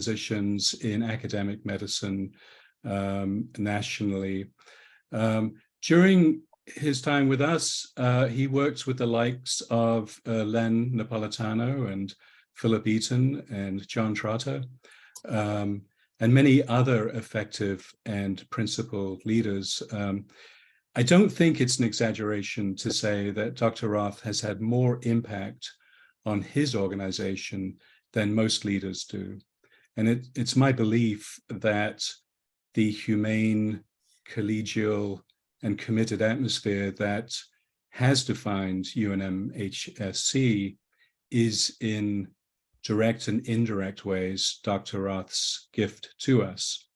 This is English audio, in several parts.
physicians in academic medicine nationally. During his time with us, he worked with the likes of Len Napolitano and Philip Eaton and John Trotter, and many other effective and principled leaders. I don't think it's an exaggeration to say that Dr. Roth has had more impact on his organization than most leaders do. And it's my belief that the humane, collegial, and committed atmosphere that has defined UNMHSC is in direct and indirect ways Dr. Roth's gift to us.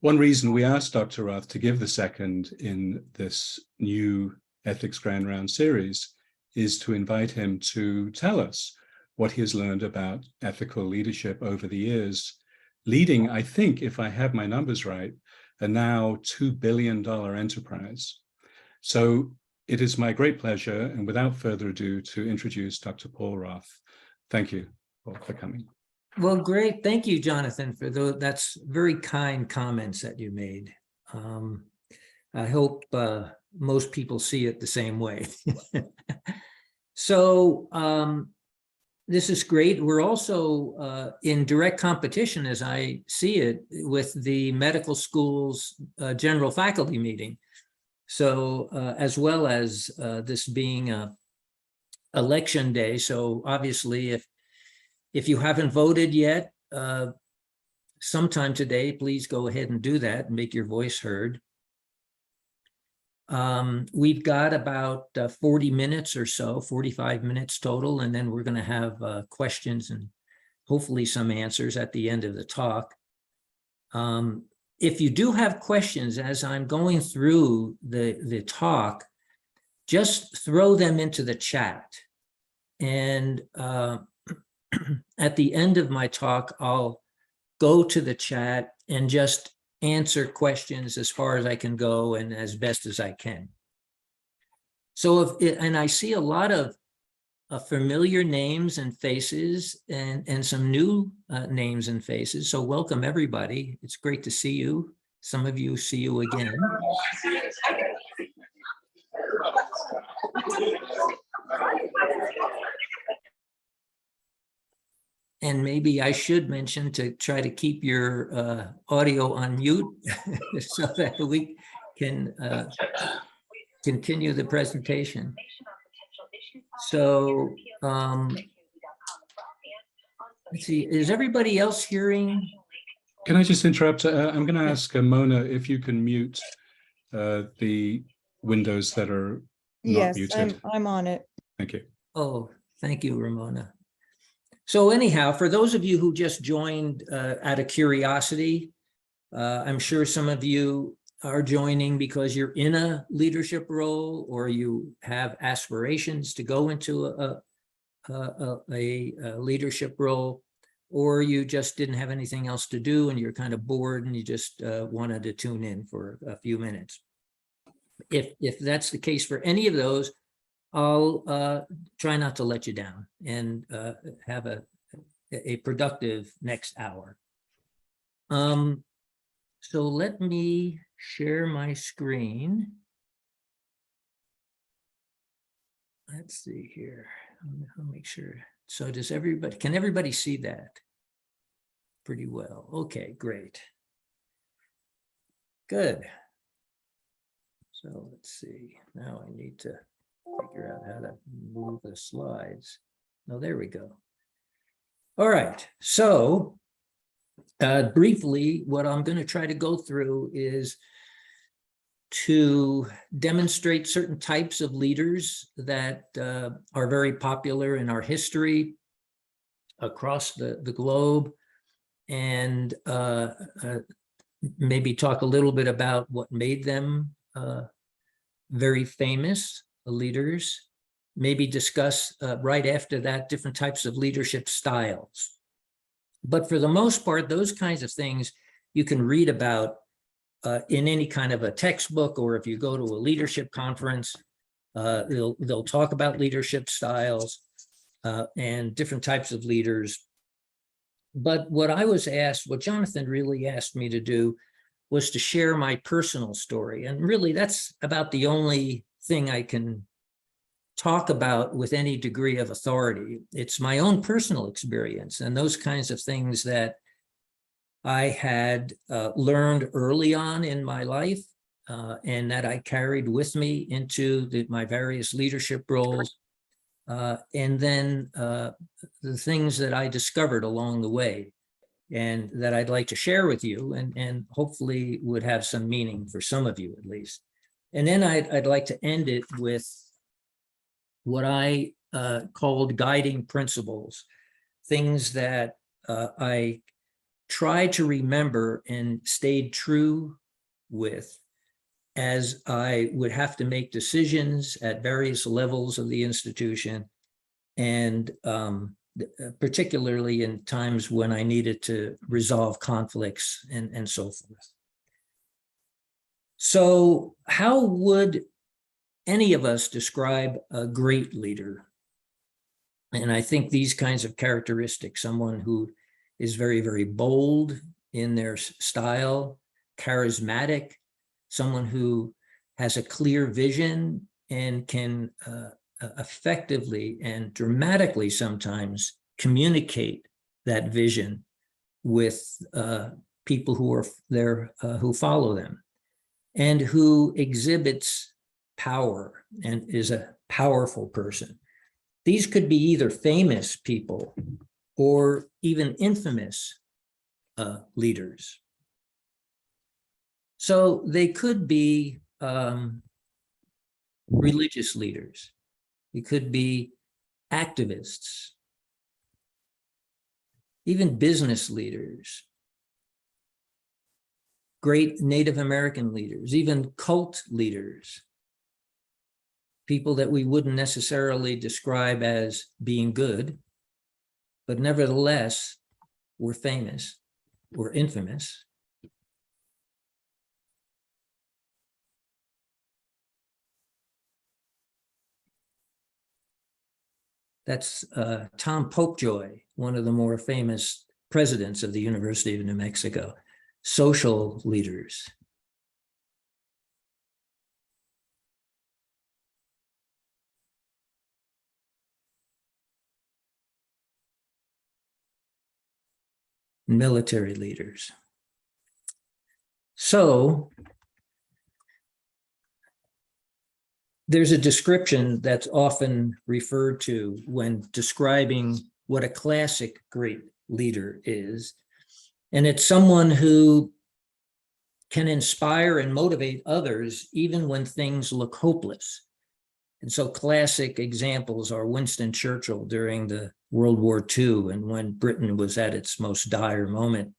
One reason we asked Dr. Roth to give the second in this new Ethics Grand Round series is to invite him to tell us what he has learned about ethical leadership over the years, leading, I think, if I have my numbers right, a now $2 billion enterprise. So it is my great pleasure, and without further ado, to introduce Dr. Paul Roth. Thank you, Paul, for coming. Well, great. Thank you, Jonathan, for those. That's very kind comments that you made. I hope most people see it the same way. So this is great. We're also in direct competition, as I see it, with the medical school's general faculty meeting. So as well as this being election day. So obviously, if you haven't voted yet, sometime today, please go ahead and do that and make your voice heard. We've got about 40 minutes or so, 45 minutes total, and then we're going to have questions and hopefully some answers at the end of the talk. If you do have questions as I'm going through the talk, just throw them into the chat. And at the end of my talk, I'll go to the chat and just answer questions as far as I can go and as best as I can. So and I see a lot of familiar names and faces and some new names and faces. So welcome everybody. It's great to see you. Some of you see you again. And maybe I should mention to try to keep your audio on mute so that we can continue the presentation. So let's see, is everybody else hearing? Can I just interrupt? I'm going to ask Mona if you can mute the windows that are not muted. Yes, I'm on it. Thank you. Oh, thank you, Ramona. So anyhow, for those of you who just joined out of curiosity, I'm sure some of you are joining because you're in a leadership role or you have aspirations to go into a leadership role, or you just didn't have anything else to do and you're kind of bored and you just wanted to tune in for a few minutes. If that's the case for any of those, I'll try not to let you down and have a productive next hour. So let me share my screen. Let's see here. I'll make sure. So does everybody, can everybody see that? Pretty well. Okay, great. Good. So let's see. Now I need to figure out how to move the slides. No, there we go. All right. So briefly, what I'm going to try to go through is to demonstrate certain types of leaders that are very popular in our history across the globe, and maybe talk a little bit about what made them very famous leaders, maybe discuss right after that different types of leadership styles. But for the most part, those kinds of things you can read about in any kind of a textbook, or if you go to a leadership conference, they'll talk about leadership styles and different types of leaders But what I was asked, what Jonathan really asked me to do was to share my personal story. And really, that's about the only thing I can talk about with any degree of authority. It's my own personal experience and those kinds of things that I had learned early on in my life, and that I carried with me into my various leadership roles. And then the things that I discovered along the way and that I'd like to share with you, and hopefully would have some meaning for some of you at least. And then I'd like to end it with what I called guiding principles, things that I tried to remember and stayed true with as I would have to make decisions at various levels of the institution, and particularly in times when I needed to resolve conflicts and so forth. So how would any of us describe a great leader? And I think these kinds of characteristics, someone who is very, very bold in their style, charismatic, someone who has a clear vision and can effectively and dramatically sometimes communicate that vision with people who are there, who follow them, and who exhibits power and is a powerful person. These could be either famous people or even infamous leaders. So they could be religious leaders. It could be activists, even business leaders, great Native American leaders, even cult leaders, people that we wouldn't necessarily describe as being good, but nevertheless were famous or infamous. That's Tom Popejoy, one of the more famous presidents of the University of New Mexico. Social leaders. Military leaders. So there's a description that's often referred to when describing what a classic great leader is. And it's someone who can inspire and motivate others even when things look hopeless. And so classic examples are Winston Churchill during the World War II and when Britain was at its most dire moment.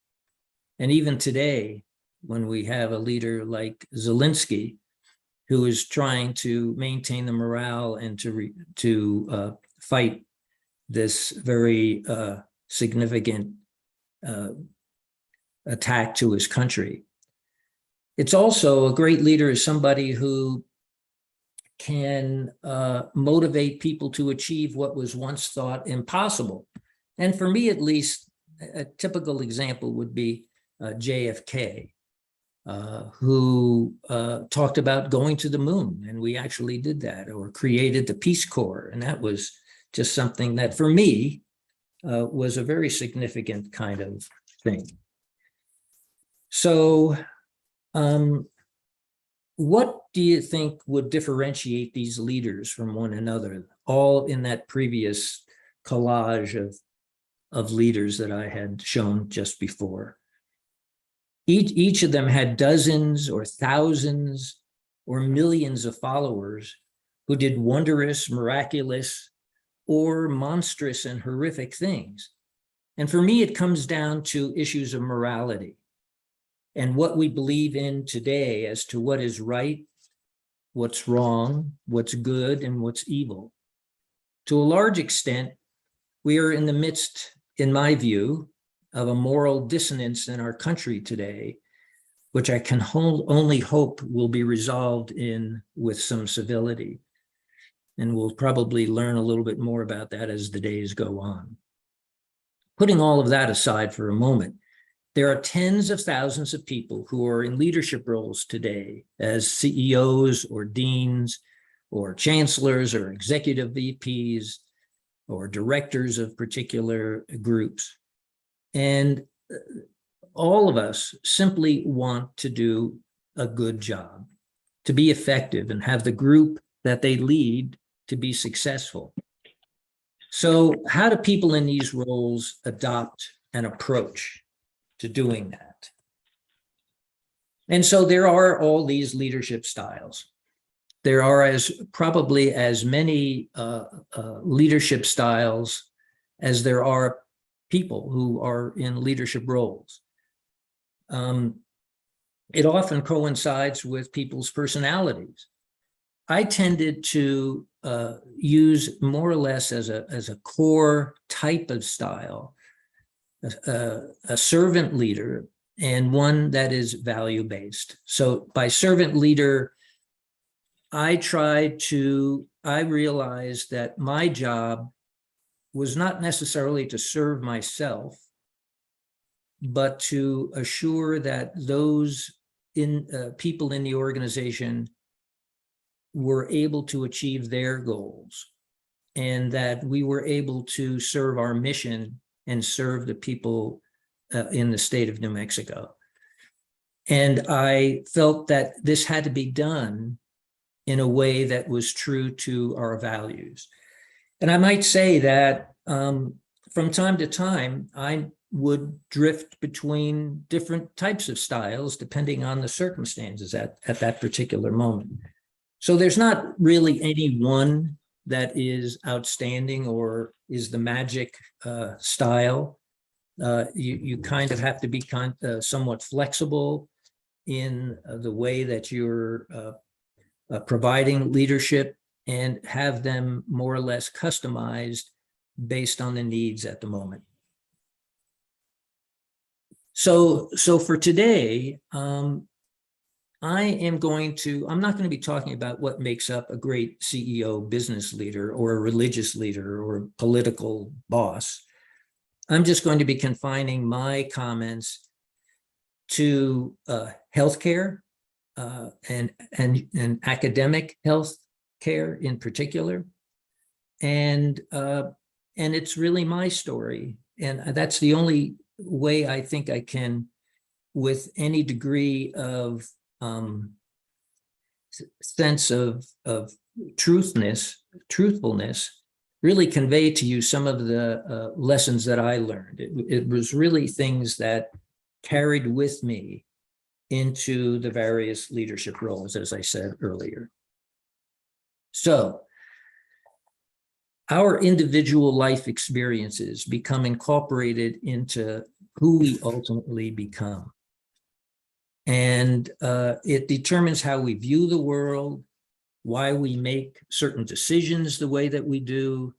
And even today, when we have a leader like Zelensky, who is trying to maintain the morale and to fight this very significant attack to his country. It's also a great leader is somebody who can motivate people to achieve what was once thought impossible. And for me, at least, a typical example would be JFK, who talked about going to the moon, and we actually did that, or created the Peace Corps. And that was just something that, for me, was a very significant kind of thing. So what do you think would differentiate these leaders from one another, all in that previous collage of leaders that I had shown just before? Each of them had dozens or thousands or millions of followers who did wondrous, miraculous, or monstrous and horrific things. And for me, it comes down to issues of morality and what we believe in today as to what is right, what's wrong, what's good, and what's evil. To a large extent, we are in the midst, in my view, of a moral dissonance in our country today, which I can only hope will be resolved with some civility. And we'll probably learn a little bit more about that as the days go on. putting all of that aside for a moment, there are tens of thousands of people who are in leadership roles today as CEOs or deans or chancellors or executive VPs or directors of particular groups. And all of us simply want to do a good job, to be effective and have the group that they lead to be successful. So how do people in these roles adopt an approach to doing that? And so there are all these leadership styles. There are probably as many leadership styles as there are people who are in leadership roles. It often coincides with people's personalities. I tended to use more or less as a core type of style, a servant leader, and one that is value-based. So by servant leader, I realized that my job was not necessarily to serve myself, but to assure that those people in the organization were able to achieve their goals, and that we were able to serve our mission and serve the people in the state of New Mexico. And I felt that this had to be done in a way that was true to our values. And I might say that from time to time, I would drift between different types of styles depending on the circumstances at that particular moment. So there's not really any one that is outstanding or is the magic style. You kind of have to be somewhat flexible in the way that you're providing leadership, and have them more or less customized based on the needs at the moment. So for today, I'm not going to be talking about what makes up a great CEO, business leader, or a religious leader, or a political boss. I'm just going to be confining my comments to healthcare and academic health care in particular, and it's really my story, and that's the only way I think I can, with any degree of sense of truthfulness, really convey to you some of the lessons that I learned. It was really things that carried with me into the various leadership roles, as I said earlier. So our individual life experiences become incorporated into who we ultimately become. And it determines how we view the world, why we make certain decisions the way that we do,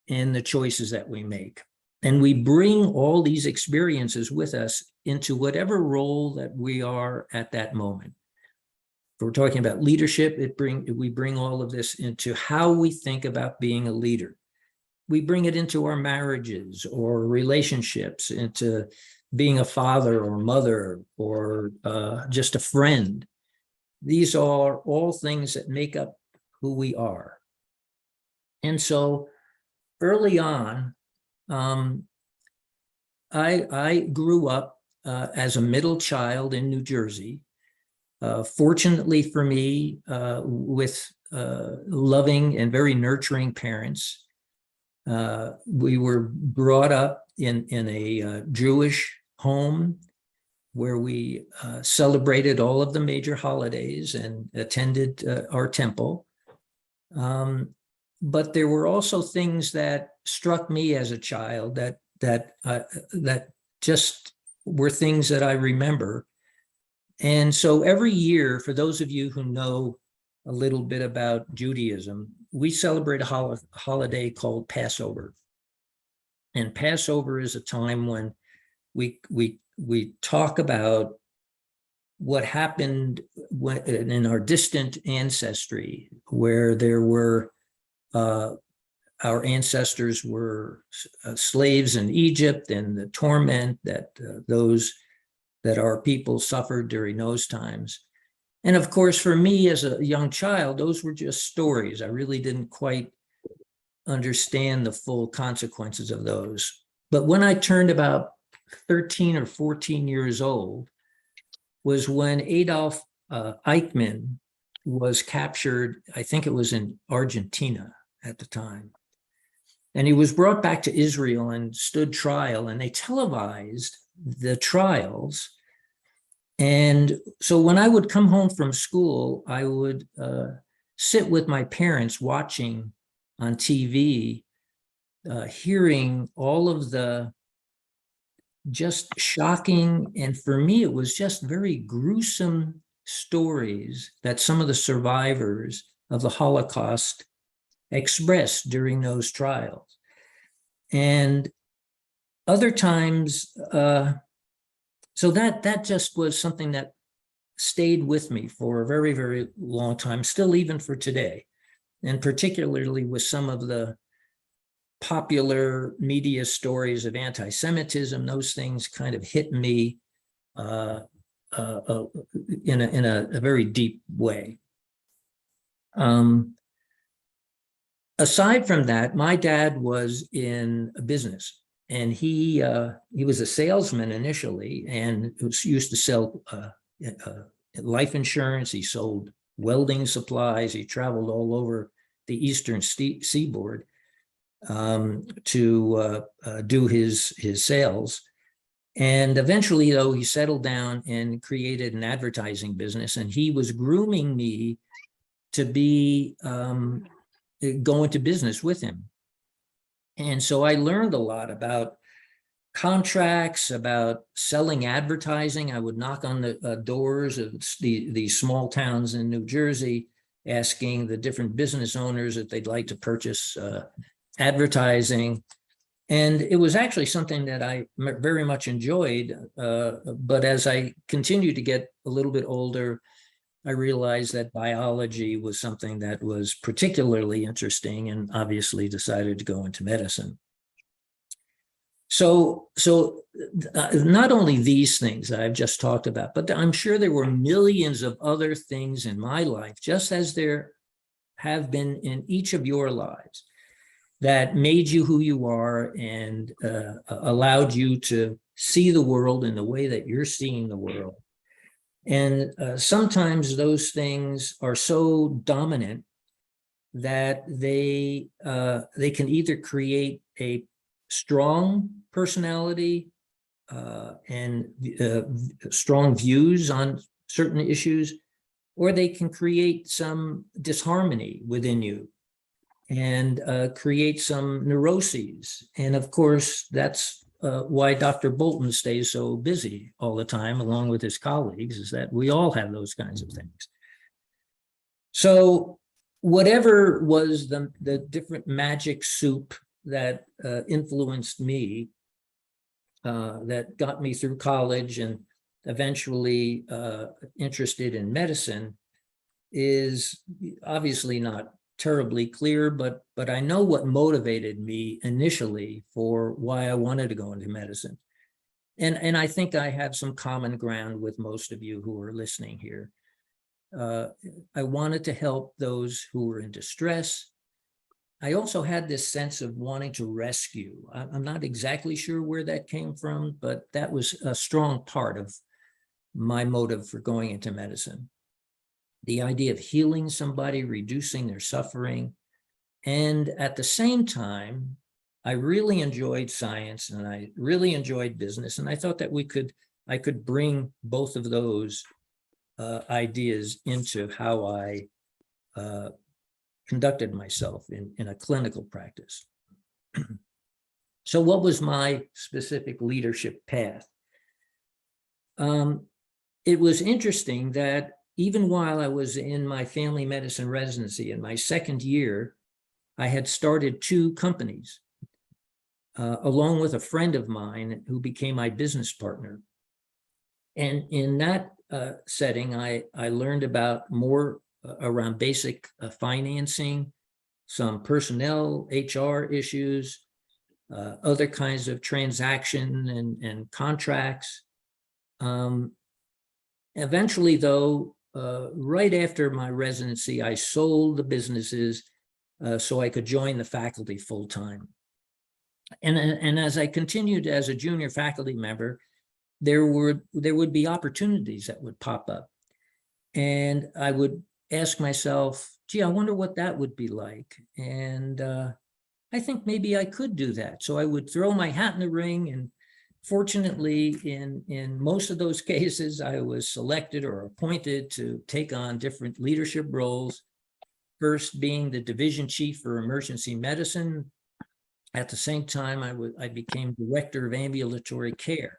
and the choices that we make. And we bring all these experiences with us into whatever role that we are at that moment. If we're talking about leadership, we bring all of this into how we think about being a leader. We bring it into our marriages or relationships, into being a father or mother or just a friend. These are all things that make up who we are. And so early on, I grew up as a middle child in New Jersey. Fortunately for me, with loving and very nurturing parents. We were brought up in a Jewish home where we celebrated all of the major holidays and attended our temple. But there were also things that struck me as a child that just were things that I remember. And so every year, for those of you who know a little bit about Judaism, we celebrate a holiday called Passover. And Passover is a time when we talk about what happened in our distant ancestry, where there were our ancestors were slaves in Egypt, and the torment that those that our people suffered during those times. And of course, for me as a young child, those were just stories. I really didn't quite understand the full consequences of those. But when I turned about 13 or 14 years old was when Adolf Eichmann was captured. I think it was in Argentina at the time. And he was brought back to Israel and stood trial, and they televised the trials. And so when I would come home from school, I would sit with my parents watching on TV, hearing all of the just shocking, and for me, it was just very gruesome stories that some of the survivors of the Holocaust expressed during those trials. And other times, so that just was something that stayed with me for a very, very long time, still even for today. And particularly with some of the popular media stories of anti-Semitism, those things kind of hit me in a very deep way. Aside from that, my dad was in a business, and he was a salesman initially, and used to sell life insurance. He sold welding supplies. He traveled all over the eastern seaboard to do his sales. And eventually, though, he settled down and created an advertising business, and he was grooming me to be go into business with him. And so I learned a lot about contracts, about selling advertising. I would knock on the doors of the small towns in New Jersey, asking the different business owners if they'd like to purchase advertising. And it was actually something that I very much enjoyed. But as I continued to get a little bit older, I realized that biology was something that was particularly interesting, and obviously decided to go into medicine. So not only these things that I've just talked about, but I'm sure there were millions of other things in my life, just as there have been in each of your lives, that made you who you are and allowed you to see the world in the way that you're seeing the world. And sometimes those things are so dominant that they can either create a strong personality and strong views on certain issues, or they can create some disharmony within you and create some neuroses. And of course, that's why Dr. Bolton stays so busy all the time, along with his colleagues, is that we all have those kinds of things. So whatever was the different magic soup that influenced me, that got me through college and eventually interested in medicine, is obviously not terribly clear, but I know what motivated me initially for why I wanted to go into medicine. And I think I have some common ground with most of you who are listening here. I wanted to help those who were in distress. I also had this sense of wanting to rescue. I'm not exactly sure where that came from, but that was a strong part of my motive for going into medicine. The idea of healing somebody, reducing their suffering. And at the same time, I really enjoyed science and I really enjoyed business. And I thought that I could bring both of those ideas into how I conducted myself in a clinical practice. So what was my specific leadership path? It was interesting that even while I was in my family medicine residency in my second year, I had started 2 companies, along with a friend of mine who became my business partner. And in that setting, I learned about more around basic financing, some personnel, HR issues, other kinds of transaction and contracts. Eventually, though, right after my residency, I sold the businesses so I could join the faculty full-time. And as I continued as a junior faculty member, there would be opportunities that would pop up. And I would ask myself, gee, I wonder what that would be like. And I think maybe I could do that. So I would throw my hat in the ring. And fortunately, in most of those cases, I was selected or appointed to take on different leadership roles. First being the division chief for emergency medicine. At the same time, I became director of ambulatory care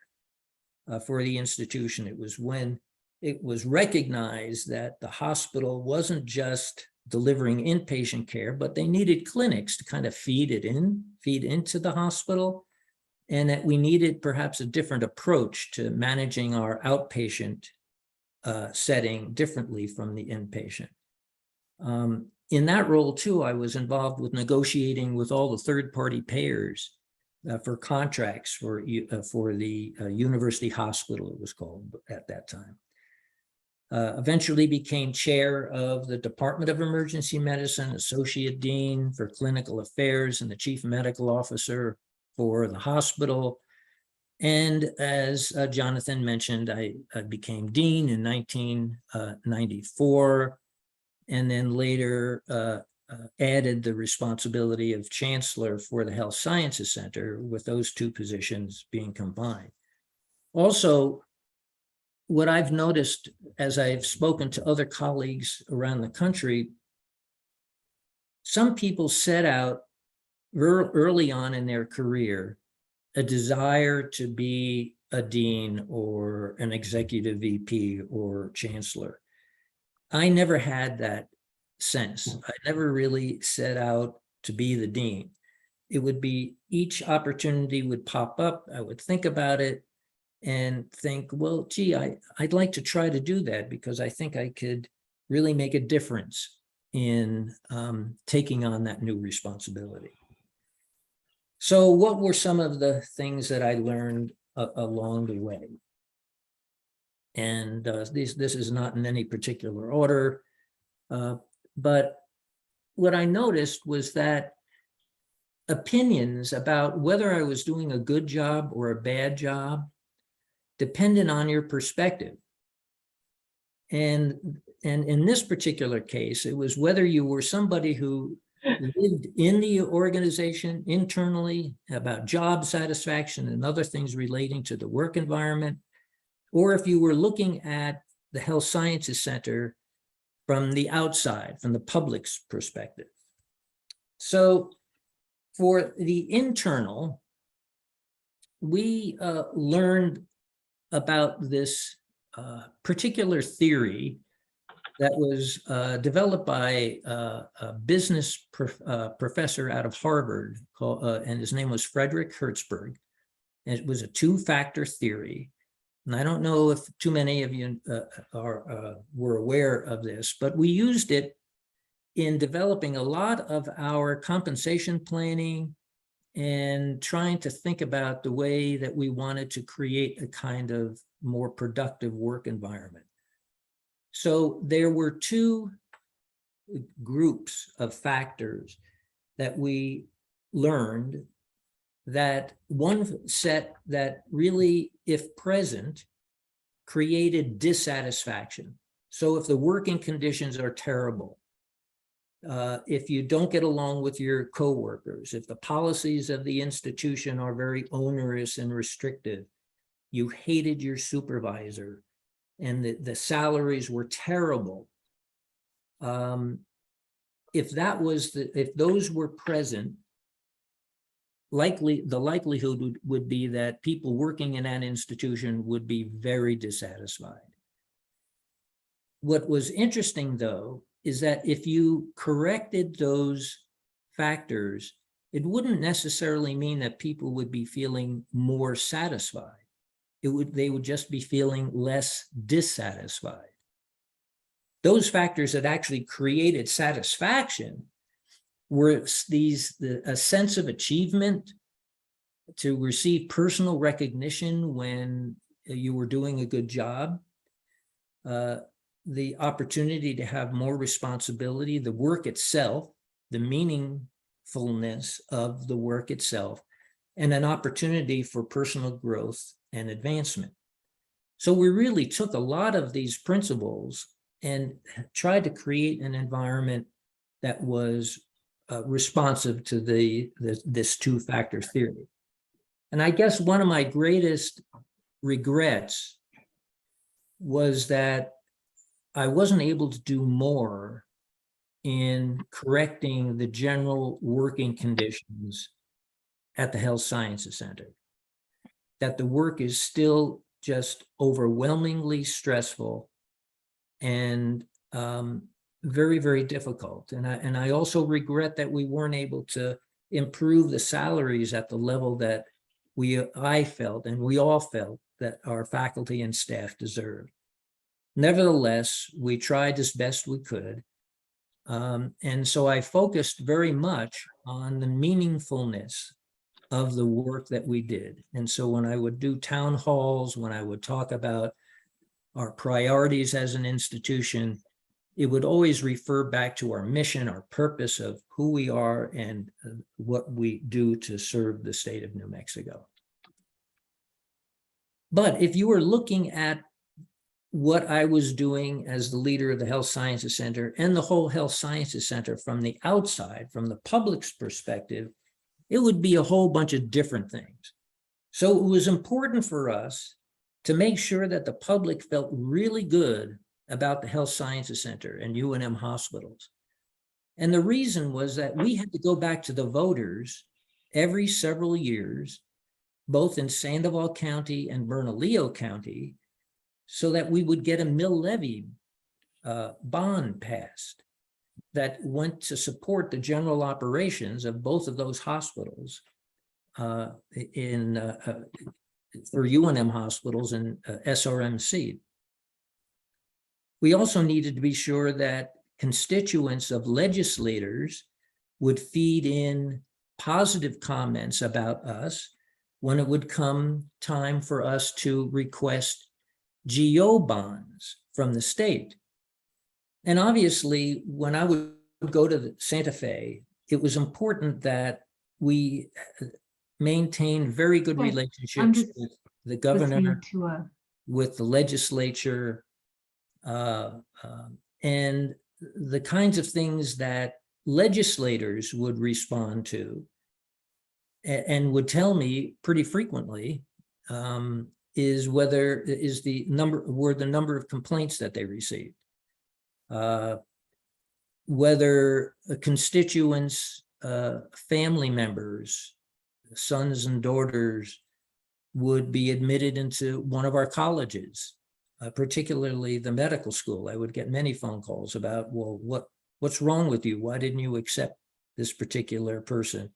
for the institution. It was when it was recognized that the hospital wasn't just delivering inpatient care, but they needed clinics to kind of feed into the hospital, and that we needed perhaps a different approach to managing our outpatient setting differently from the inpatient. In that role too, I was involved with negotiating with all the third-party payers for contracts for the university hospital, it was called at that time. Eventually became chair of the Department of Emergency Medicine, associate dean for clinical affairs, and the chief medical officer for the hospital. And as Jonathan mentioned, I became dean in 1994, and then later added the responsibility of chancellor for the Health Sciences Center, with those two positions being combined. Also, what I've noticed as I've spoken to other colleagues around the country, some people set out early on in their career a desire to be a dean or an executive VP or chancellor. I never had that sense. I never really set out to be the dean. It would be each opportunity would pop up. I would think about it and think, well, gee, I'd like to try to do that because I think I could really make a difference in taking on that new responsibility. So what were some of the things that I learned along the way? And this is not in any particular order, but what I noticed was that opinions about whether I was doing a good job or a bad job depended on your perspective. And in this particular case, it was whether you were somebody who lived in the organization internally about job satisfaction and other things relating to the work environment, or if you were looking at the Health Sciences Center from the outside, from the public's perspective. So for the internal, we learned about this particular theory that was developed by a business professor out of Harvard, and his name was Frederick Hertzberg. And it was a two-factor theory. And I don't know if too many of you were aware of this, but we used it in developing a lot of our compensation planning and trying to think about the way that we wanted to create a kind of more productive work environment. So there were two groups of factors that we learned, that one set that really, if present, created dissatisfaction. So if the working conditions are terrible, if you don't get along with your coworkers, if the policies of the institution are very onerous and restrictive, you hated your supervisor, and the salaries were terrible. If those were present, the likelihood would be that people working in that institution would be very dissatisfied. What was interesting, though, is that if you corrected those factors, it wouldn't necessarily mean that people would be feeling more satisfied. They would just be feeling less dissatisfied. Those factors that actually created satisfaction were a sense of achievement, to receive personal recognition when you were doing a good job, the opportunity to have more responsibility, the work itself, the meaningfulness of the work itself, and an opportunity for personal growth and advancement. So we really took a lot of these principles and tried to create an environment that was responsive to this two-factor theory. And I guess one of my greatest regrets was that I wasn't able to do more in correcting the general working conditions at the Health Sciences Center. That the work is still just overwhelmingly stressful and very, very difficult. And I also regret that we weren't able to improve the salaries at the level that I felt, and we all felt, that our faculty and staff deserved. Nevertheless, we tried as best we could. And so I focused very much on the meaningfulness of the work that we did. And so when I would do town halls, when I would talk about our priorities as an institution, it would always refer back to our mission, our purpose of who we are and what we do to serve the state of New Mexico. But if you were looking at what I was doing as the leader of the Health Sciences Center and the whole Health Sciences Center from the outside, from the public's perspective, it would be a whole bunch of different things. So it was important for us to make sure that the public felt really good about the Health Sciences Center and UNM hospitals. And the reason was that we had to go back to the voters every several years, both in Sandoval County and Bernalillo County, so that we would get a mill levy bond passed that went to support the general operations of both of those hospitals for UNM hospitals and SRMC. We also needed to be sure that constituents of legislators would feed in positive comments about us when it would come time for us to request GO bonds from the state. And obviously, when I would go to Santa Fe, it was important that we maintain very good relationships with the governor, with the legislature, and the kinds of things that legislators would respond to and would tell me pretty frequently were the number of complaints that they received, whether constituents, family members, sons and daughters would be admitted into one of our colleges, particularly the medical school. I would get many phone calls about, well, what's wrong with you? Why didn't you accept this particular person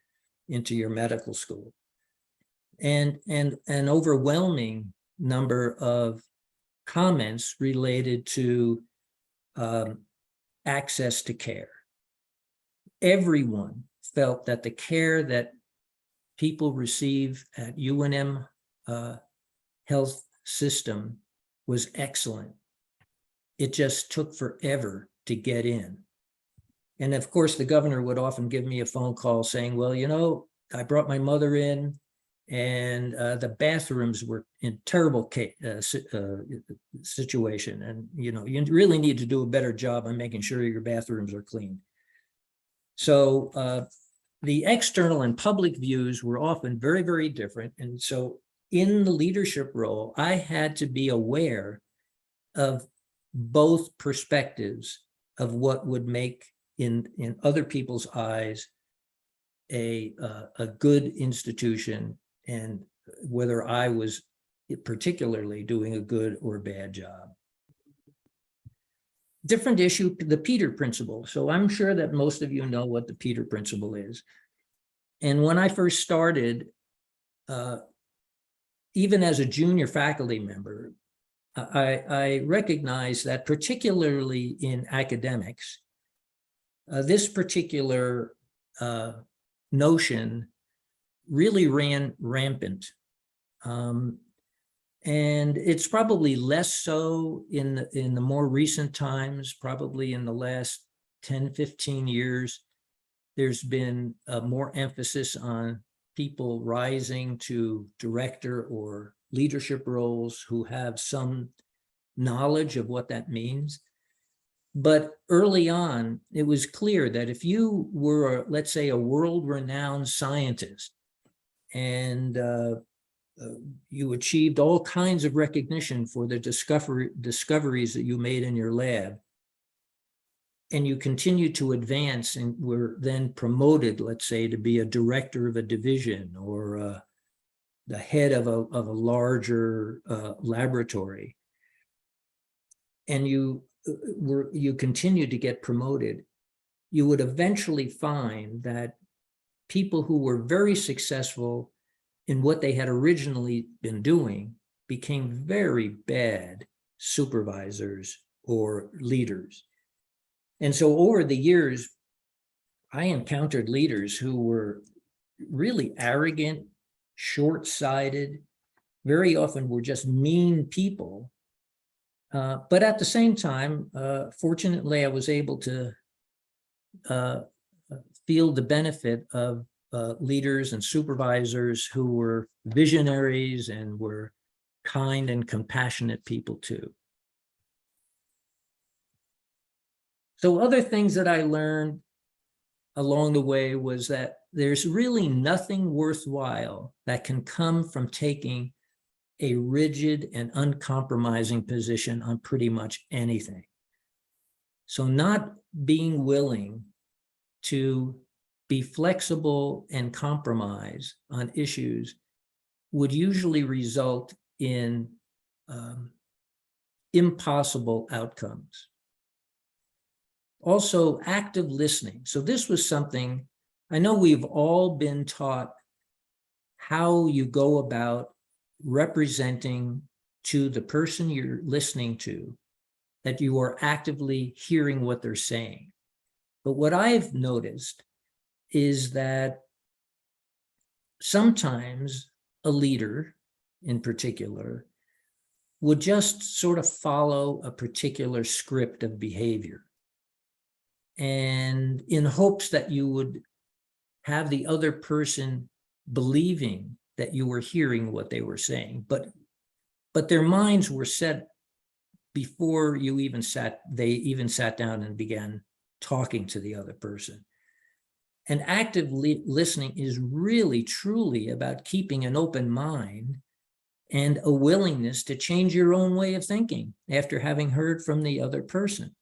into your medical school? And an overwhelming number of comments related to access to care. Everyone felt that the care that people receive at UNM health system was excellent. It just took forever to get in. And of course, the governor would often give me a phone call saying, well, you know, I brought my mother in and the bathrooms were in terrible situation. And, you know, you really need to do a better job on making sure your bathrooms are clean. So the external and public views were often very, very different. And so in the leadership role, I had to be aware of both perspectives of what would make in other people's eyes a good institution, and whether I was particularly doing a good or bad job. Different issue, the Peter Principle. So I'm sure that most of you know what the Peter Principle is. And when I first started, even as a junior faculty member, I recognized that particularly in academics, this particular notion really ran rampant. And it's probably less so in the more recent times, probably in the last 10, 15 years. There's been more emphasis on people rising to director or leadership roles who have some knowledge of what that means. But early on, it was clear that if you were, let's say, a world-renowned scientist, and you achieved all kinds of recognition for the discoveries that you made in your lab, and you continue to advance and were then promoted, let's say, to be a director of a division or the head of a larger laboratory, and you continue to get promoted, you would eventually find that people who were very successful in what they had originally been doing became very bad supervisors or leaders. And so over the years, I encountered leaders who were really arrogant, short-sighted, very often were just mean people. But at the same time, fortunately, I was able to feel the benefit of leaders and supervisors who were visionaries and were kind and compassionate people too. So other things that I learned along the way was that there's really nothing worthwhile that can come from taking a rigid and uncompromising position on pretty much anything. So not being willing to be flexible and compromise on issues would usually result in impossible outcomes. Also, active listening. So this was something, I know we've all been taught how you go about representing to the person you're listening to that you are actively hearing what they're saying. But what I've noticed is that sometimes a leader in particular would just sort of follow a particular script of behavior, and in hopes that you would have the other person believing that you were hearing what they were saying, but their minds were set before they even sat down and began talking to the other person. And active listening is really, truly about keeping an open mind and a willingness to change your own way of thinking after having heard from the other person.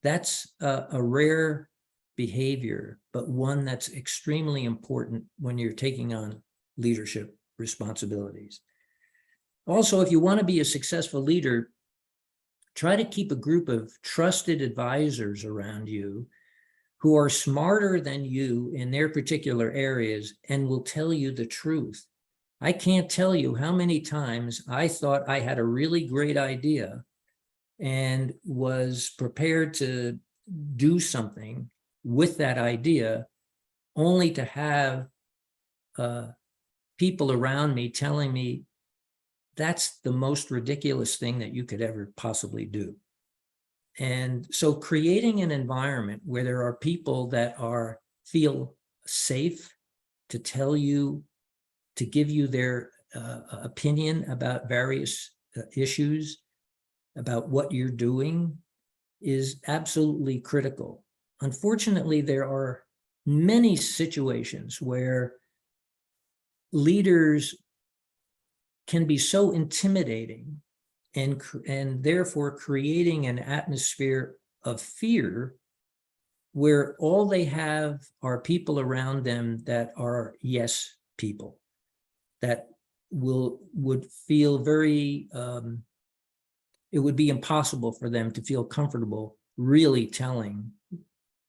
That's a rare behavior, but one that's extremely important when you're taking on leadership responsibilities. Also, if you want to be a successful leader, try to keep a group of trusted advisors around you who are smarter than you in their particular areas and will tell you the truth. I can't tell you how many times I thought I had a really great idea and was prepared to do something with that idea, only to have people around me telling me that's the most ridiculous thing that you could ever possibly do. And so creating an environment where there are people that feel safe to tell you, to give you their opinion about various issues, about what you're doing, is absolutely critical. Unfortunately, there are many situations where leaders can be so intimidating and therefore creating an atmosphere of fear where all they have are people around them that are yes people, that would feel very, it would be impossible for them to feel comfortable really telling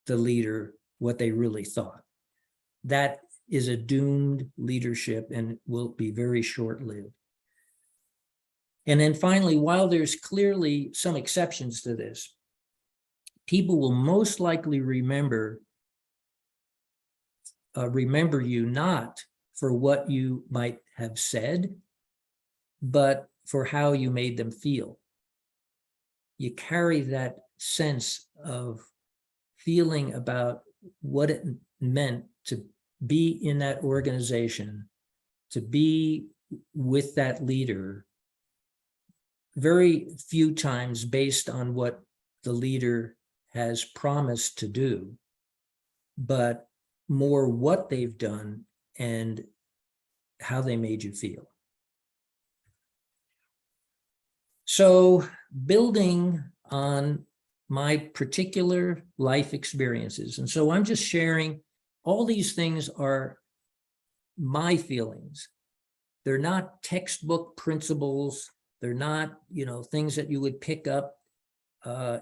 the leader what they really thought. That is a doomed leadership and will be very short-lived. And then finally, while there's clearly some exceptions to this, people will most likely remember remember you not for what you might have said, but for how you made them feel. You carry that sense of feeling about what it meant to be in that organization, to be with that leader, very few times based on what the leader has promised to do, but more what they've done and how they made you feel. So, building on my particular life experiences, and so I'm just sharing, all these things are my feelings. They're not textbook principles. They're not, things that you would pick up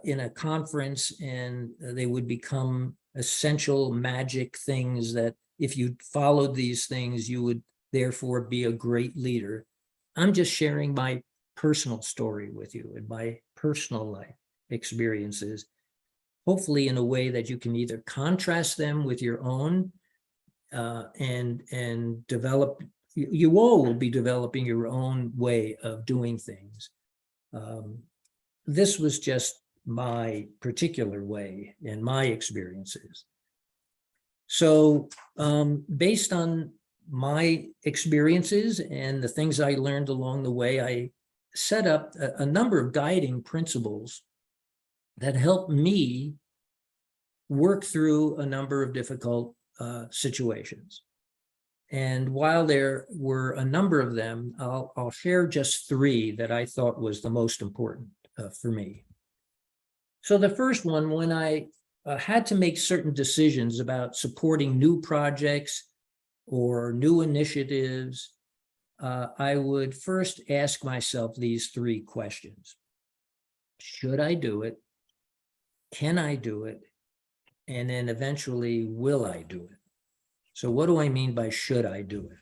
in a conference and they would become essential magic things that if you followed these things, you would therefore be a great leader. I'm just sharing my personal story with you and my personal life experiences, hopefully in a way that you can either contrast them with your own and develop. You all will be developing your own way of doing things. This was just my particular way and my experiences. So based on my experiences and the things I learned along the way, I set up a number of guiding principles that helped me work through a number of difficult situations. And while there were a number of them, I'll share just three that I thought was the most important for me. So the first one, when I had to make certain decisions about supporting new projects or new initiatives, I would first ask myself these three questions. Should I do it? Can I do it? And then eventually, will I do it? So what do I mean by should I do it?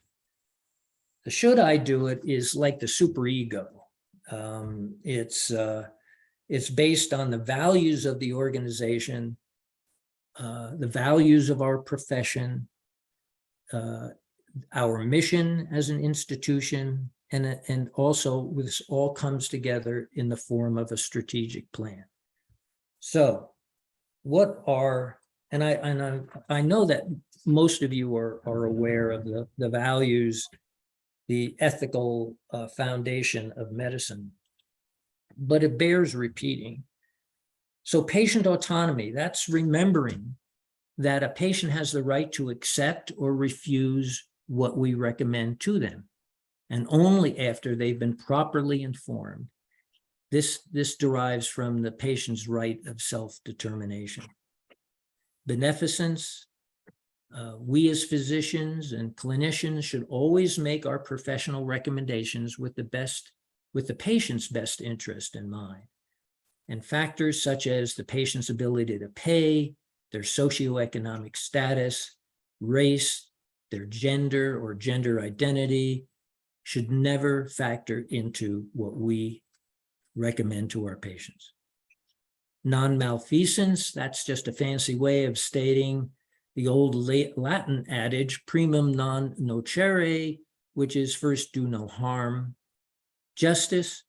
The should I do it is like the superego. It's based on the values of the organization, the values of our profession, our mission as an institution, and also this all comes together in the form of a strategic plan. So what are, and I know that most of you are aware of the values, the ethical foundation of medicine, but it bears repeating. So patient autonomy, that's remembering that a patient has the right to accept or refuse what we recommend to them, and only after they've been properly informed. This derives from the patient's right of self-determination. Beneficence, we as physicians and clinicians should always make our professional recommendations with the patient's best interest in mind. And factors such as the patient's ability to pay, their socioeconomic status, race, their gender or gender identity should never factor into what we recommend to our patients. Non-malfeasance, that's just a fancy way of stating the old Latin adage, primum non nocere, which is first do no harm. Justice,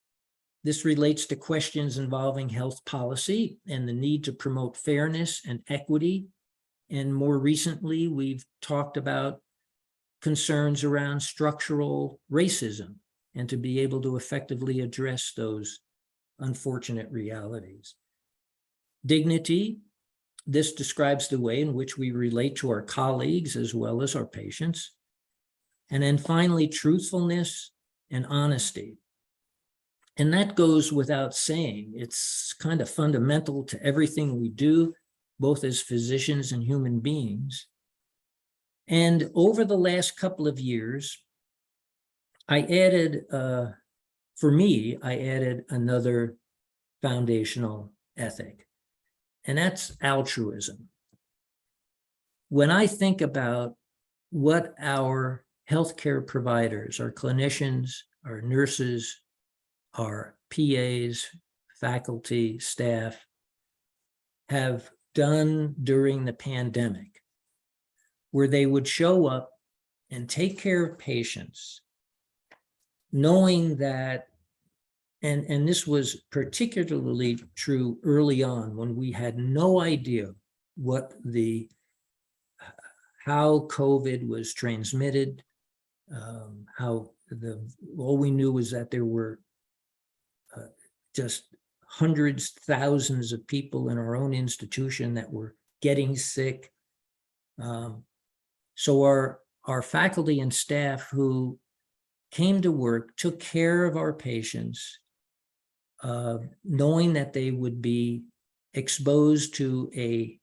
this relates to questions involving health policy and the need to promote fairness and equity. And more recently, we've talked about concerns around structural racism and to be able to effectively address those unfortunate realities. Dignity, this describes the way in which we relate to our colleagues as well as our patients. And then finally, truthfulness and honesty. And that goes without saying. It's kind of fundamental to everything we do, both as physicians and human beings. And over the last couple of years, I added another foundational ethic, and that's altruism. When I think about what our healthcare providers, our clinicians, our nurses, our PAs, faculty, staff have done during the pandemic, where they would show up and take care of patients, knowing that, and this was particularly true early on when we had no idea how COVID was transmitted, all we knew was that there were just hundreds, thousands of people in our own institution that were getting sick. So our faculty and staff who came to work took care of our patients, knowing that they would be exposed to a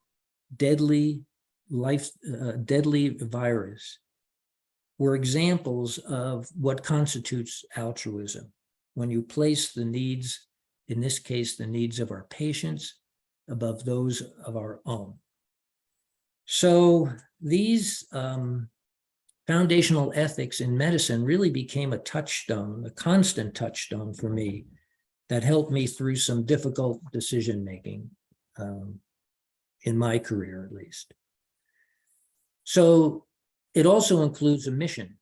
deadly virus, were examples of what constitutes altruism. When you place the needs, in this case, the needs of our patients above those of our own. So these foundational ethics in medicine really became a touchstone, a constant touchstone for me that helped me through some difficult decision-making in my career, at least. So it also includes a mission.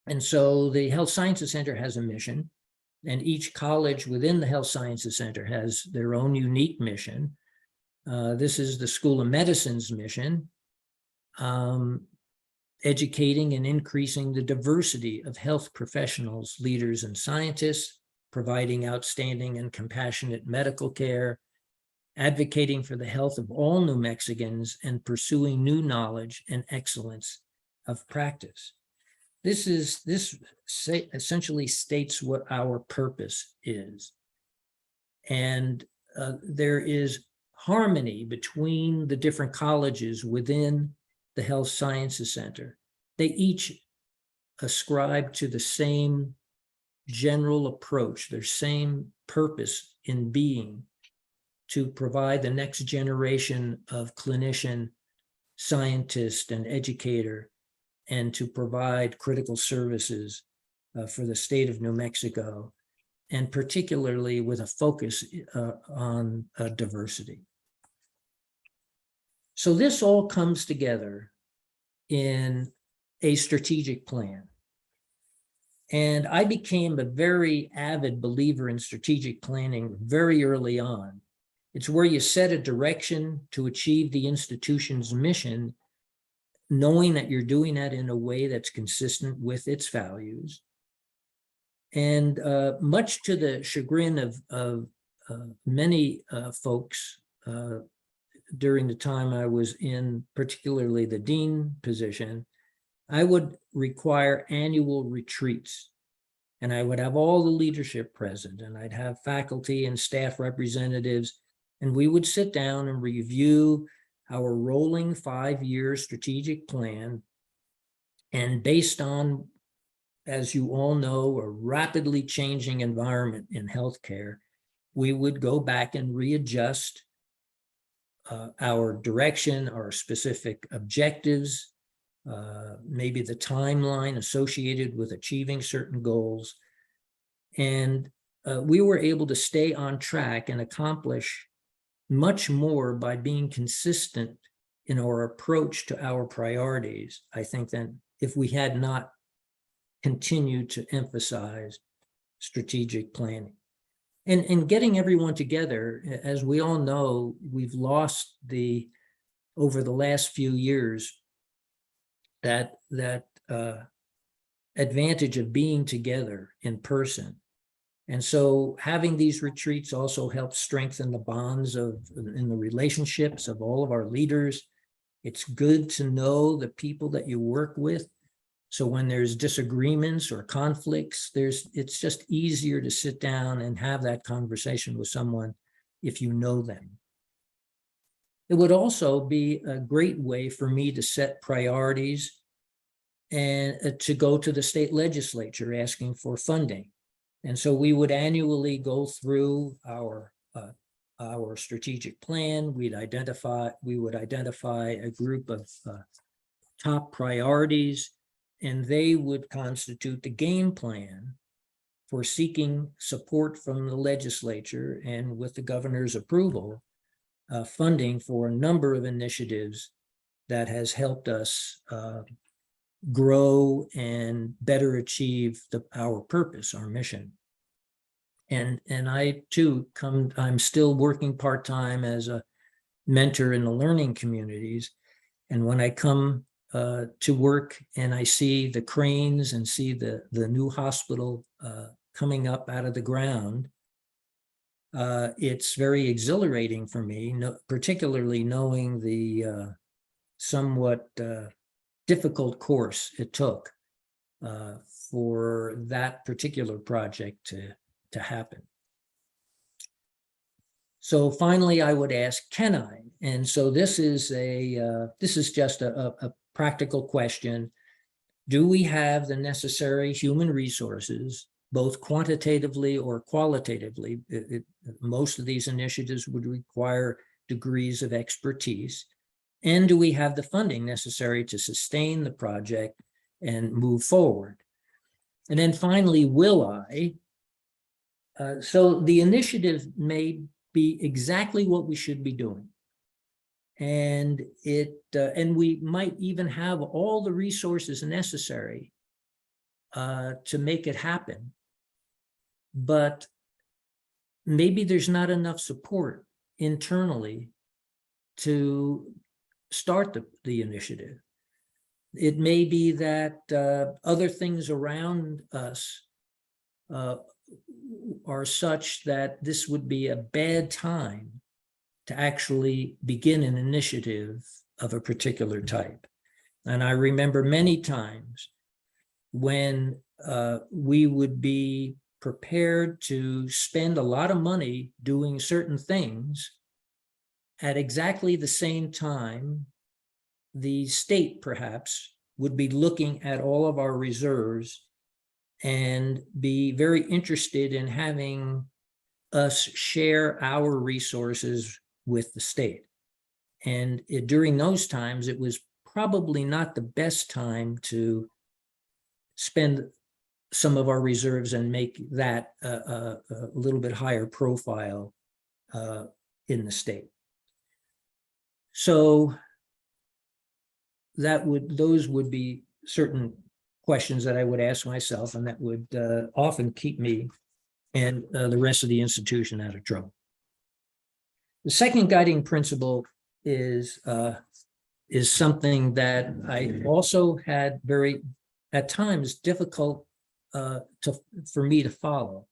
And so the Health Sciences Center has a mission, and each college within the Health Sciences Center has their own unique mission. This is the School of Medicine's mission, educating and increasing the diversity of health professionals, leaders, and scientists, providing outstanding and compassionate medical care, advocating for the health of all New Mexicans, and pursuing new knowledge and excellence of practice. This essentially states what our purpose is. And there is harmony between the different colleges within the Health Sciences Center. They each ascribe to the same general approach, their same purpose in being, to provide the next generation of clinician, scientist, and educator, and to provide critical services for the state of New Mexico, and particularly with a focus on diversity. So this all comes together in a strategic plan. And I became a very avid believer in strategic planning very early on. It's where you set a direction to achieve the institution's mission, knowing that you're doing that in a way that's consistent with its values. And much to the chagrin of many folks during the time I was in, particularly the dean position, I would require annual retreats, and I would have all the leadership present, and I'd have faculty and staff representatives, and we would sit down and review our rolling 5-year strategic plan. And based on, as you all know, a rapidly changing environment in healthcare, we would go back and readjust our direction, our specific objectives, maybe the timeline associated with achieving certain goals. And we were able to stay on track and accomplish much more by being consistent in our approach to our priorities, I think, than if we had not continued to emphasize strategic planning. And getting everyone together, as we all know, we've lost over the last few years, that advantage of being together in person. And so having these retreats also helps strengthen the bonds in the relationships of all of our leaders. It's good to know the people that you work with. So when there's disagreements or conflicts, it's just easier to sit down and have that conversation with someone if you know them. It would also be a great way for me to set priorities and to go to the state legislature asking for funding. And so we would annually go through our strategic plan. We would identify a group of top priorities, and they would constitute the game plan for seeking support from the legislature, and with the governor's approval, funding for a number of initiatives that has helped us grow and better achieve our purpose, our mission. And I too I'm still working part-time as a mentor in the learning communities. And when I come to work and I see the cranes and see the new hospital coming up out of the ground, it's very exhilarating for me, particularly knowing the somewhat difficult course it took for that particular project to happen. So finally, I would ask, can I? And so this is just a practical question. Do we have the necessary human resources, both quantitatively or qualitatively? Most of these initiatives would require degrees of expertise. And do we have the funding necessary to sustain the project and move forward? And then finally, will I? So the initiative may be exactly what we should be doing. And we might even have all the resources necessary to make it happen. But maybe there's not enough support internally to start the initiative. It may be that other things around us are such that this would be a bad time to actually begin an initiative of a particular type. And I remember many times when we would be prepared to spend a lot of money doing certain things at exactly the same time the state perhaps would be looking at all of our reserves and be very interested in having us share our resources with the state. And during those times, it was probably not the best time to spend some of our reserves and make that a little bit higher profile in the state. So those would be certain questions that I would ask myself, and that would often keep me and the rest of the institution out of trouble. The second guiding principle is something that I also had at times difficult for me to follow,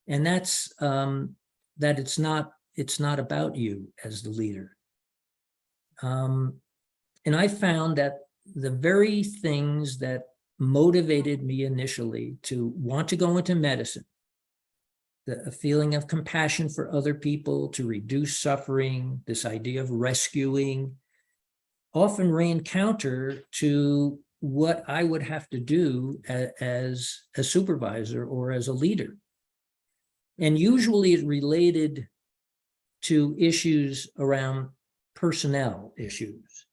and that's that it's not about you as the leader. And I found that the very things that motivated me initially to want to go into medicine, a feeling of compassion for other people, to reduce suffering, this idea of rescuing, often ran counter to what I would have to do as a supervisor or as a leader. And usually it related to issues around personnel issues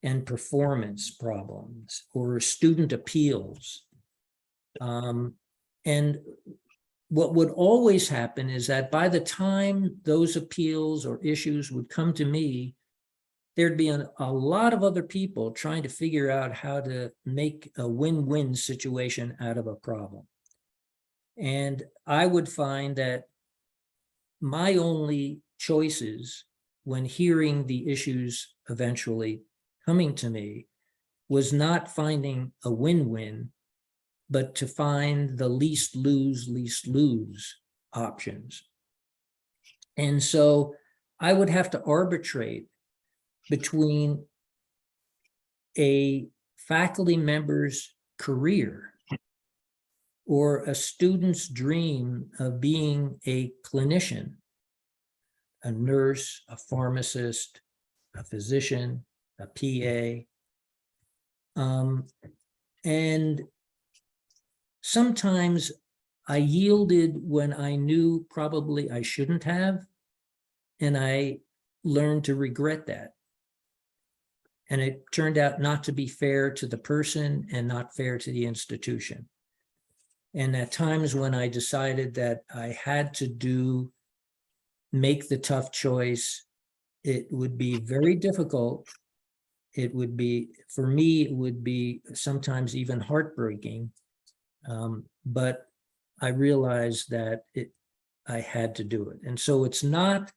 and performance problems or student appeals. And what would always happen is that by the time those appeals or issues would come to me, there'd be a lot of other people trying to figure out how to make a win-win situation out of a problem. And I would find that my only choices when hearing the issues eventually coming to me was not finding a win-win, but to find the least lose options. And so I would have to arbitrate between a faculty member's career or a student's dream of being a clinician, a nurse, a pharmacist, a physician, a PA. And sometimes I yielded when I knew probably I shouldn't have, and I learned to regret that. And it turned out not to be fair to the person and not fair to the institution. And at times when I decided that I had to make the tough choice, it would be very difficult it would be, for me, it would be sometimes even heartbreaking. But I realized that I had to do it. And so it's not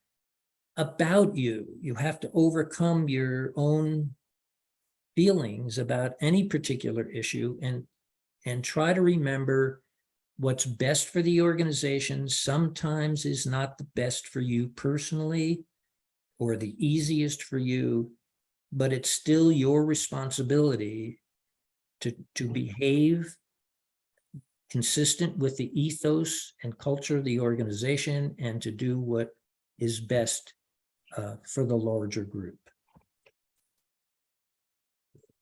about you. You have to overcome your own feelings about any particular issue and try to remember what's best for the organization sometimes is not the best for you personally or the easiest for you, but it's still your responsibility to behave consistent with the ethos and culture of the organization and to do what is best for the larger group.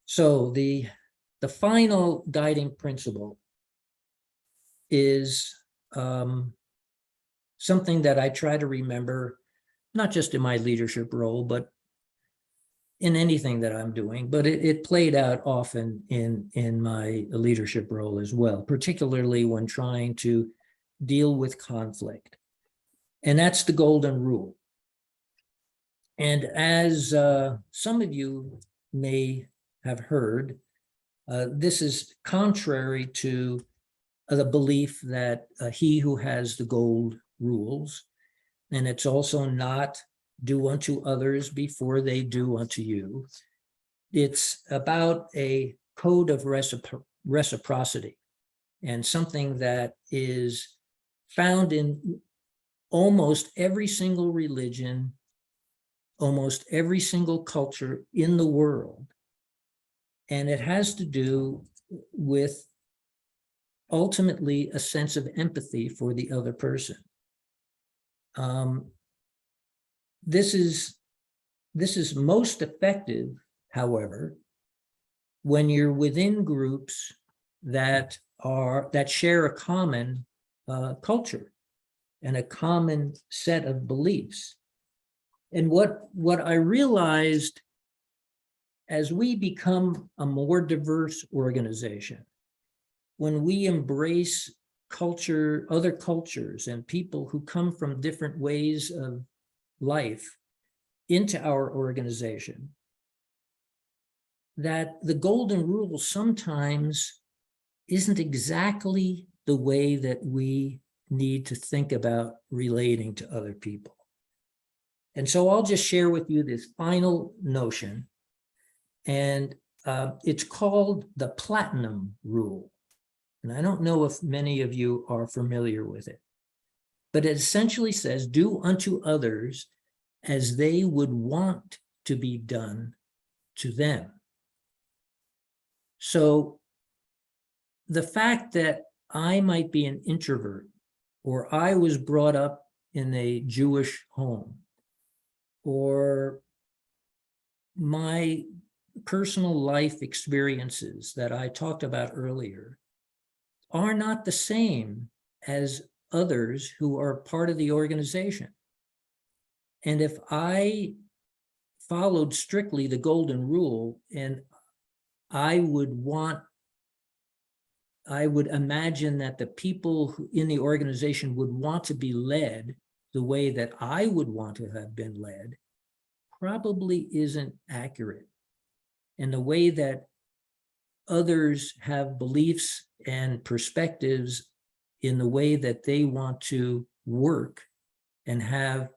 So the final guiding principle is something that I try to remember, not just in my leadership role, but in anything that I'm doing, but it played out often in my leadership role as well, particularly when trying to deal with conflict. And that's the golden rule. And as some of you may have heard, this is contrary to the belief that he who has the gold rules, and it's also not do unto others before they do unto you. It's about a code of reciprocity and something that is found in almost every single religion, almost every single culture in the world. And it has to do with ultimately a sense of empathy for the other person. This is most effective, however, when you're within groups that share a common culture and a common set of beliefs. And what I realized as we become a more diverse organization, when we embrace culture, other cultures and people who come from different ways of life into our organization, that the golden rule sometimes isn't exactly the way that we need to think about relating to other people. And so I'll just share with you this final notion, and it's called the platinum rule. And I don't know if many of you are familiar with it, but it essentially says, do unto others as they would want to be done to them. So the fact that I might be an introvert, or I was brought up in a Jewish home, or my personal life experiences that I talked about earlier are not the same as others who are part of the organization. And if I followed strictly the golden rule, and I would imagine that the people who in the organization would want to be led the way that I would want to have been led, probably isn't accurate. And the way that others have beliefs and perspectives in the way that they want to work and have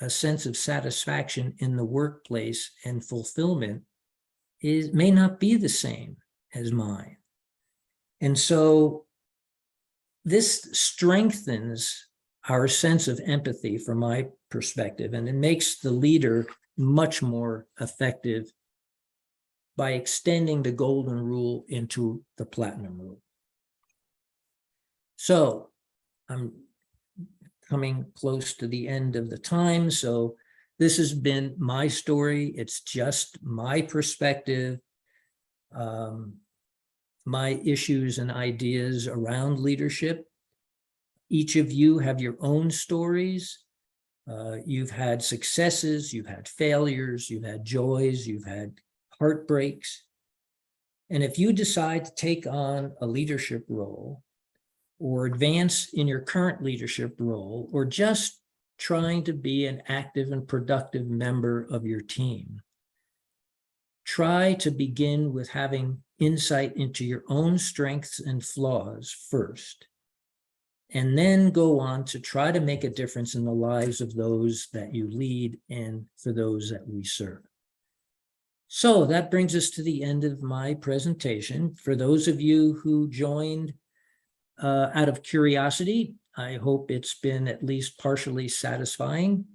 a sense of satisfaction in the workplace and fulfillment may not be the same as mine. And so this strengthens our sense of empathy from my perspective, and it makes the leader much more effective by extending the golden rule into the platinum rule. So I'm coming close to the end of the time. So this has been my story. It's just my perspective, my issues and ideas around leadership. Each of you have your own stories. You've had successes, you've had failures, you've had joys, you've had heartbreaks. And if you decide to take on a leadership role or advance in your current leadership role, or just trying to be an active and productive member of your team, try to begin with having insight into your own strengths and flaws first, and then go on to try to make a difference in the lives of those that you lead and for those that we serve. So that brings us to the end of my presentation. For those of you who joined out of curiosity, I hope it's been at least partially satisfying.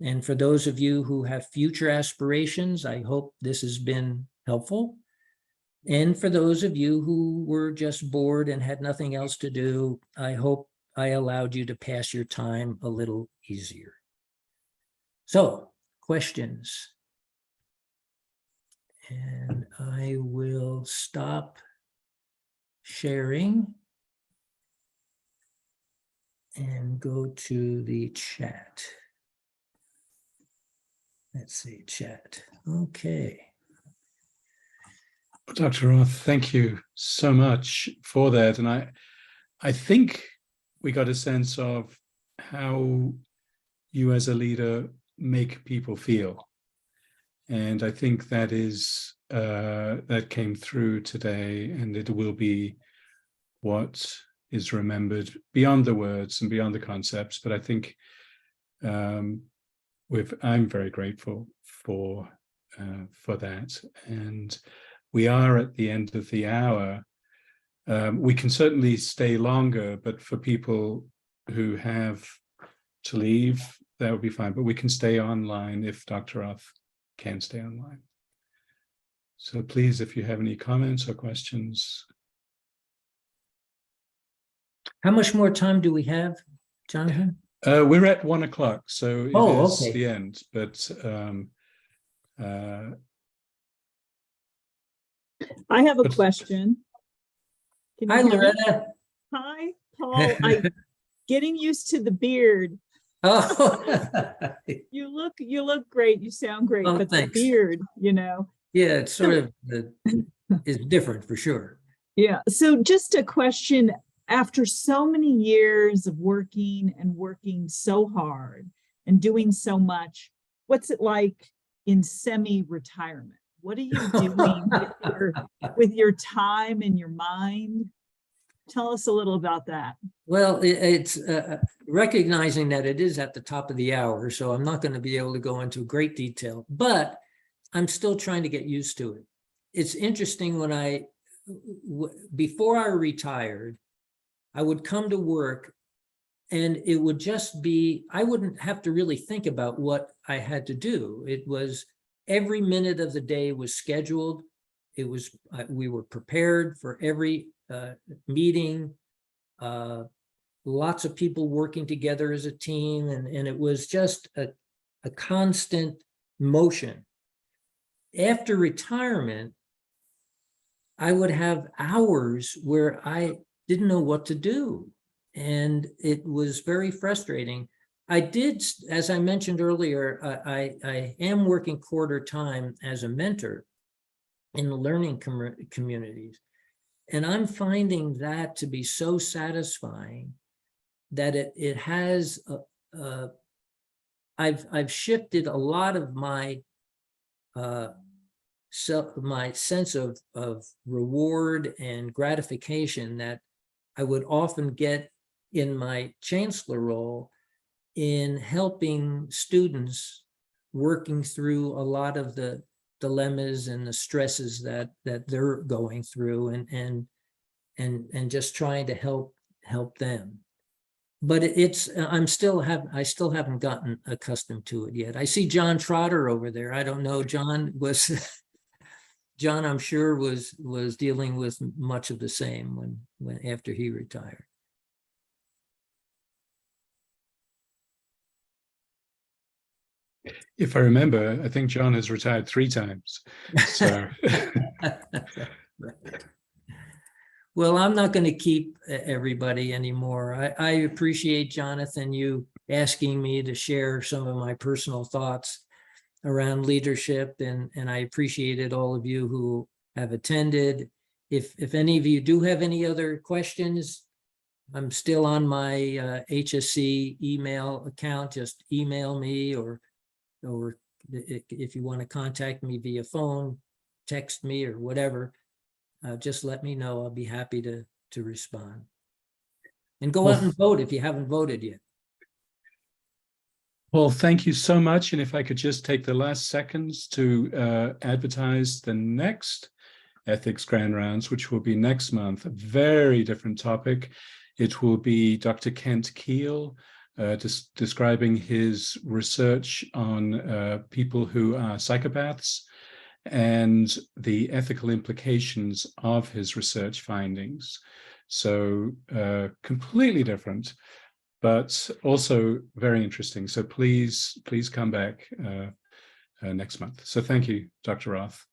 And for those of you who have future aspirations, I hope this has been helpful. And for those of you who were just bored and had nothing else to do, I hope I allowed you to pass your time a little easier. So, questions? And I will stop sharing and go to the chat. Let's see, chat. Okay. Dr. Roth, thank you so much for that. And I think we got a sense of how you as a leader make people feel. And I think that is that came through today, and it will be what is remembered beyond the words and beyond the concepts. But I think I'm very grateful for that. And we are at the end of the hour. We can certainly stay longer, but for people who have to leave, that would be fine. But we can stay online if Dr. Roth can stay online. So please, if you have any comments or questions. How much more time do we have, Jonathan? We're at 1 o'clock, so it is okay. the end. But I have a question. Can Hi, you hear me? Loretta. Hi, Paul. Getting used to the beard. Oh, You look great. You sound great, Oh, but thanks. the beard, yeah, it's sort of is different for sure. Yeah. So just a question. After so many years of working so hard and doing so much, what's it like in semi-retirement? What are you doing with your time and your mind? Tell us a little about that. Well, it's recognizing that it is at the top of the hour, so I'm not going to be able to go into great detail, but I'm still trying to get used to it. It's interesting when before I retired, I would come to work and it would just be, I wouldn't have to really think about what I had to do. It was every minute of the day was scheduled. It was, we were prepared for every meeting, lots of people working together as a team, and it was just a constant motion. After retirement, I would have hours where I didn't know what to do, and it was very frustrating. I did, as I mentioned earlier, I am working quarter time as a mentor in the learning communities. And I'm finding that to be so satisfying that it has, I've shifted a lot of my my sense of reward and gratification that I would often get in my chancellor role in helping students working through a lot of the dilemmas and the stresses that they're going through, and just trying to help them. But I still haven't gotten accustomed to it yet. I see John Trotter over there. I don't know, John I'm sure was dealing with much of the same when after he retired. If I remember, I think John has retired 3 times. So. Well, I'm not going to keep everybody anymore. I appreciate, Jonathan, you asking me to share some of my personal thoughts around leadership, and I appreciated all of you who have attended. If any of you do have any other questions, I'm still on my HSC email account. Just email me, or if you want to contact me via phone, text me or whatever, just let me know. I'll be happy to respond. And go out and vote if you haven't voted yet. Well, thank you so much. And if I could just take the last seconds to advertise the next Ethics Grand Rounds, which will be next month, a very different topic. It will be Dr. Kent Keel describing his research on people who are psychopaths and the ethical implications of his research findings. So completely different, but also very interesting. So please come back next month. So thank you, Dr. Roth.